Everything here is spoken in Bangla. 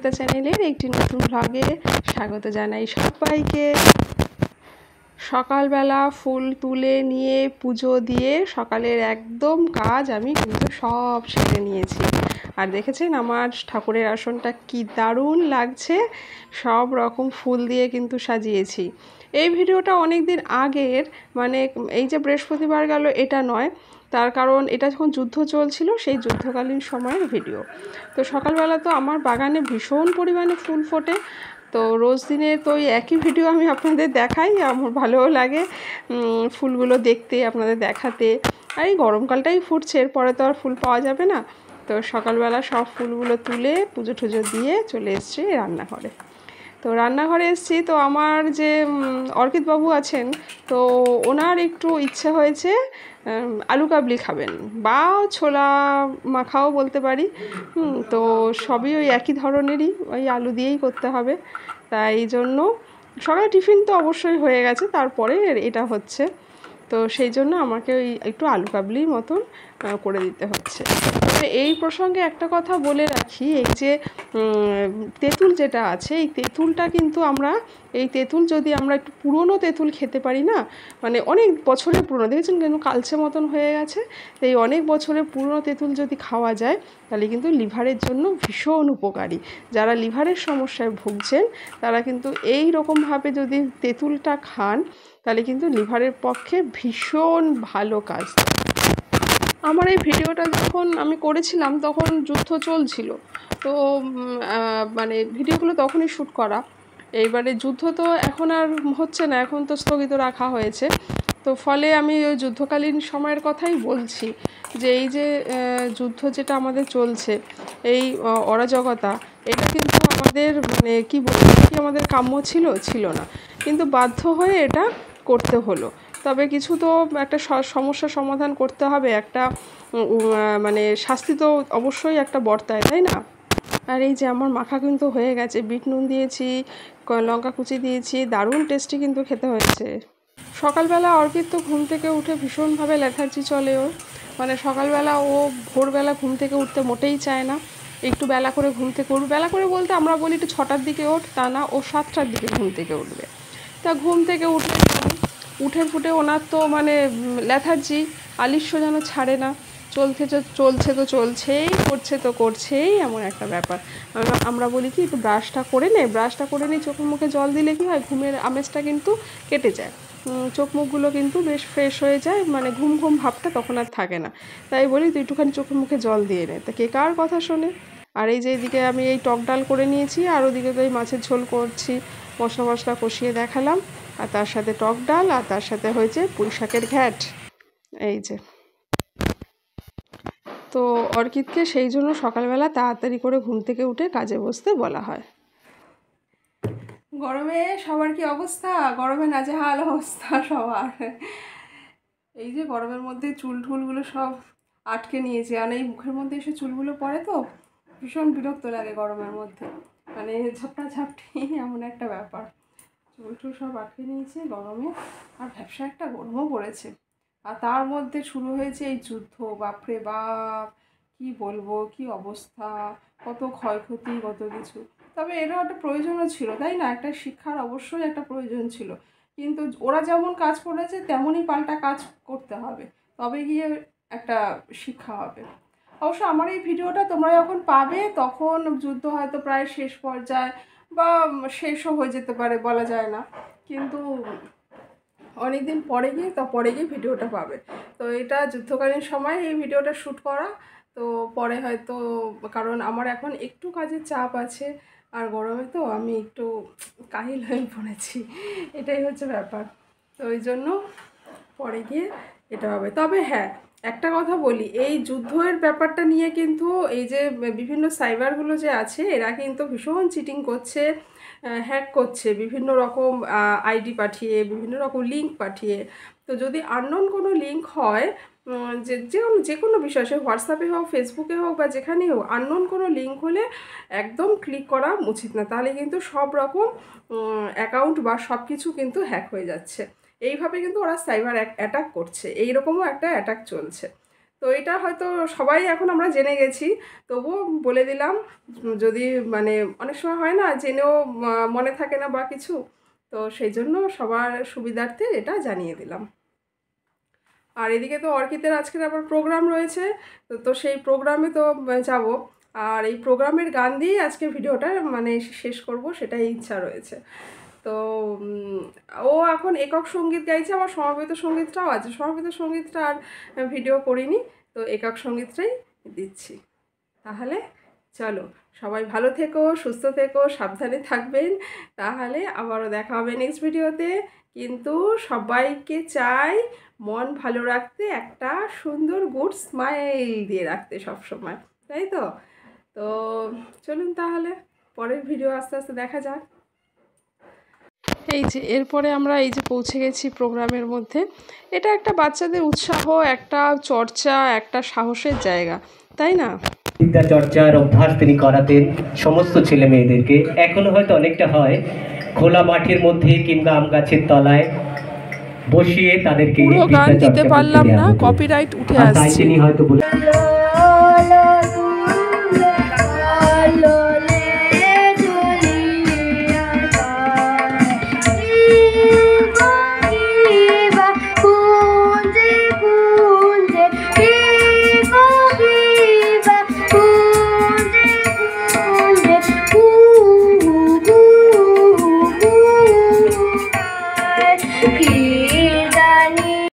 সবিতা চ্যানেলের একটি নতুন ব্লগে স্বাগত জানাই সবাইকে। সকালবেলা ফুল তুলে নিয়ে পুজো দিয়ে সকালের একদম কাজ আমি কিন্তু সব সেরে নিয়েছি। আর দেখেছেন আমার ঠাকুরের আসনটা কি দারুণ লাগছে, সব রকম ফুল দিয়ে কিন্তু সাজিয়েছি। এই ভিডিওটা অনেক দিন আগের, মানে এই যে বৃহস্পতিবার গেল এটা নয়, তার কারণ এটা যখন যুদ্ধ চলছিল সেই যুদ্ধকালীন সময়ের ভিডিও। তো সকালবেলা তো আমার বাগানে ভীষণ পরিমাণে ফুল ফোটে, তো রোজ দিনে তো ওই একই ভিডিও আমি আপনাদের দেখাই, আমার ভালোও লাগে ফুলগুলো দেখতে, আপনাদের দেখাতে। আর এই গরমকালটাই ফুটছে, এরপরে তো আর ফুল পাওয়া যাবে না। তো সকালবেলা সব ফুলগুলো তুলে পুজো টুজো দিয়ে চলে এসেছি রান্নাঘরে। তো রান্নাঘরে এসেছি, তো আমার যে অর্কিতবাবু আছেন, তো ওনার একটু ইচ্ছে হয়েছে আলু কাবলি খাবেন বা ছোলা মাখাও বলতে পারি। তো সবই ওই একই ধরনেরই, ওই আলু দিয়েই করতে হবে। তাই এই জন্য সকালে টিফিন তো অবশ্যই হয়ে গেছে, তারপরে এটা হচ্ছে। তো সেই জন্য আমাকে ওই একটু আলু কাবলির মতন করে দিতে হচ্ছে। তবে এই প্রসঙ্গে একটা কথা বলে রাখি, এই যে তেঁতুল যেটা আছে, এই তেঁতুলটা কিন্তু এই তেঁতুল যদি আমরা একটু পুরনো তেঁতুল খেতে পারি না, মানে অনেক বছরের পুরনো, দেখেছেন কিন্তু কালচে মতন হয়ে গেছে, তো এই অনেক বছরের পুরনো তেঁতুল যদি খাওয়া যায় তাহলে কিন্তু লিভারের জন্য ভীষণ উপকারী। যারা লিভারের সমস্যায় ভুগছেন তারা কিন্তু এই রকমভাবে যদি তেঁতুলটা খান তাহলে কিন্তু লিভারের পক্ষে ভীষণ ভালো কাজ। আমার এই ভিডিওটা যখন আমি করেছিলাম তখন যুদ্ধ চলছিল, তো মানে ভিডিওগুলো তখনই শ্যুট করা। এইবারে যুদ্ধ তো এখন আর হচ্ছে না, এখন তো স্থগিত রাখা হয়েছে। তো ফলে আমি ওই যুদ্ধকালীন সময়ের কথাই বলছি, যে এই যে যুদ্ধ যেটা আমাদের চলছে, এই অরাজকতা, এটা কিন্তু আমাদের মানে কি বলবো, কি আমাদের কাম্য ছিল না, কিন্তু বাধ্য হয়ে এটা করতে হলো। তবে কিছু তো একটা সমস্যার সমাধান করতে হবে, একটা মানে শাস্তি তো অবশ্যই একটা বর্তায়, তাই না? আর এই যে আমার মাখা কিন্তু হয়ে গেছে, বিট নুন দিয়েছি, লঙ্কা কুচি দিয়েছি, দারুণ টেস্টি কিন্তু খেতে হয়েছে। সকালবেলা অর্কিত তো ঘুম থেকে উঠে ভীষণভাবে লেথার্জি চলে ওর, মানে সকালবেলা ও ভোরবেলা ঘুম থেকে উঠতে মোটেই চায় না, একটু বেলা করে ঘুম থেকে উঠবে। বেলা করে বলতে আমরা বলি একটু 6টার দিকে ওঠ, তা না, ও 7টার দিকে ঘুম থেকে উঠবে। তা ঘুম থেকে উঠে ফুটে ওনার তো মানে লেথার্জি আলিস্য যেন ছাড়ে না, চলছে তো চলছেই, করছে তো করছেই, এমন একটা ব্যাপার। আমরা বলি কি একটু ব্রাশটা করে নে, চোখে মুখে জল দিলে কি হয়, ঘুমের আমেজটা কিন্তু কেটে যায়, চোখ মুখগুলো কিন্তু বেশ ফ্রেশ হয়ে যায়, মানে ঘুম ঘুম ভাবটা তখন আর থাকে না। তাই বলি তুই একটুখানি চোখে মুখে জল দিয়ে নে। তা কে কার কথা শোনে। আর এই যে এদিকে আমি এই টক ডাল করে নিয়েছি, আর ওদিকে তো এই মাছের ঝোল করছি, মশলা কষিয়ে দেখালাম, আর তার সাথে টক ডাল, আর তার সাথে হয়েছে পুঁই শাকের ঘ্যাট। এই যে, তো অর্কিতকে সেই জন্য সকালবেলা তাড়াতাড়ি করে ঘুম থেকে উঠে কাজে বসতে বলা হয়। গরমে সবার কি অবস্থা, গরমে নাজেহাল অবস্থা সবার। এই যে গরমের মধ্যে চুলগুলো সব আটকে নিয়েছে, আর এই মুখের মধ্যে এসে চুলগুলো পড়ে, তো ভীষণ বিরক্ত লাগে গরমের মধ্যে, মানে ঝাপটি এমন একটা ব্যাপার। চুল সব আটকে নিয়েছে গরমে, আর ভ্যাপসা একটা গরমও পড়েছে। আর তার মধ্যে শুরু হয়েছে এই যুদ্ধ, বাপরে বাপ, কি বলবো, কি অবস্থা, কত ক্ষয়ক্ষতি, কত কিছু। তবে এটাও একটা প্রয়োজনও ছিল, তাই না? একটা শিক্ষার অবশ্যই একটা প্রয়োজন ছিল, কিন্তু ওরা যেমন কাজ করেছে তেমনই পাল্টা কাজ করতে হবে, তবে গিয়ে একটা শিক্ষা হবে। অবশ্য আমার এই ভিডিওটা তোমরা যখন পাবে তখন যুদ্ধ হয়তো প্রায় শেষ পর্যায়ে বা শেষও হয়ে যেতে পারে, বলা যায় না, কিন্তু অনেক দিন পরে গিয়ে ভিডিওটা পাবে। তো এটা যুদ্ধকালীন সময় এই ভিডিওটা শ্যুট করা, তো পরে হয়তো, কারণ আমার এখন একটু কাজের চাপ আছে, আর গরমে তো আমি একটু কাহিল হয়ে পড়েছি, এটাই হচ্ছে ব্যাপার। তো ওই জন্য পরে গিয়ে এটা হবে। তবে হ্যাঁ, একটা কথা বলি, এই যুদ্ধের ব্যাপারটা নিয়ে কিন্তু এই যে বিভিন্ন সাইবারগুলো যে আছে, এরা কিন্তু ভীষণ চিটিং করছে, হ্যাক করছে, বিভিন্ন রকম আইডি পাঠিয়ে, বিভিন্ন রকম লিঙ্ক পাঠিয়ে। তো যদি আননোন কোনো লিঙ্ক হয়, যে কোনো বিষয়, সে হোয়াটসঅ্যাপে হোক, ফেসবুকে হোক, বা যেখানেই হোক, আননোন কোনো লিঙ্ক হলে একদম ক্লিক করা উচিত না, তাহলে কিন্তু সব রকম অ্যাকাউন্ট বা সব কিছু কিন্তু হ্যাক হয়ে যাচ্ছে। এইভাবে কিন্তু ওরা সাইবার অ্যাটাক করছে, এইরকমও একটা অ্যাটাক চলছে। তো এটা হয়তো সবাই এখন আমরা জেনে গেছি, তবুও বলে দিলাম, যদি মানে অনেক সময় হয় না জেনেও মনে থাকে না বা কিছু, তো সেই জন্য সবার সুবিধার্থে এটা জানিয়ে দিলাম। আর এদিকে তো অর্কিতের আজকের আবার প্রোগ্রাম রয়েছে, তো সেই প্রোগ্রামে তো যাব, আর এই প্রোগ্রামের গান দিয়েই আজকে ভিডিওটা মানে শেষ করব, সেটাই ইচ্ছা রয়েছে। তো ও এখন একক সঙ্গীত গাইছে, আবার সমবেত সঙ্গীতটাও আছে, সমবেত সঙ্গীতটা আর ভিডিও করিনি, তো একক সঙ্গীতটাই দিচ্ছি। তাহলে চলো, সবাই ভালো থেকো, সুস্থ থেকো, সাবধানে থাকবেন, তাহলে আবারও দেখা হবে নেক্সট ভিডিওতে। কিন্তু সবাইকে চাই মন ভালো রাখতে, একটা সুন্দর গুড স্মাইল দিয়ে রাখতে সব সময়, তাই তো? তো চলুন তাহলে পরের ভিডিও আস্তে আস্তে দেখা যাক। এই যে এরপরে আমরা এই যে পৌঁছে গেছি প্রোগ্রামের মধ্যে। এটা একটা বাচ্চাদের উৎসাহ, একটা চর্চা, একটা সাহসের জায়গা, তাই না? বিদ্যা চর্চার অভ্যাস তিনি করাতেন সমস্ত ছেলে মেয়েদেরকে। এখনো হয়তো অনেকটা হয়, খোলা মাঠের মধ্যে কিংবা আম গাছের তলায় বসিয়ে তাদেরকে পুরো গান বিদ্যা দিতে চর্চা করতে পারলাম দেওয়া না, হতো। কপিরাইট উঠে আর তাই আসছে। তিনি হয়তো বলে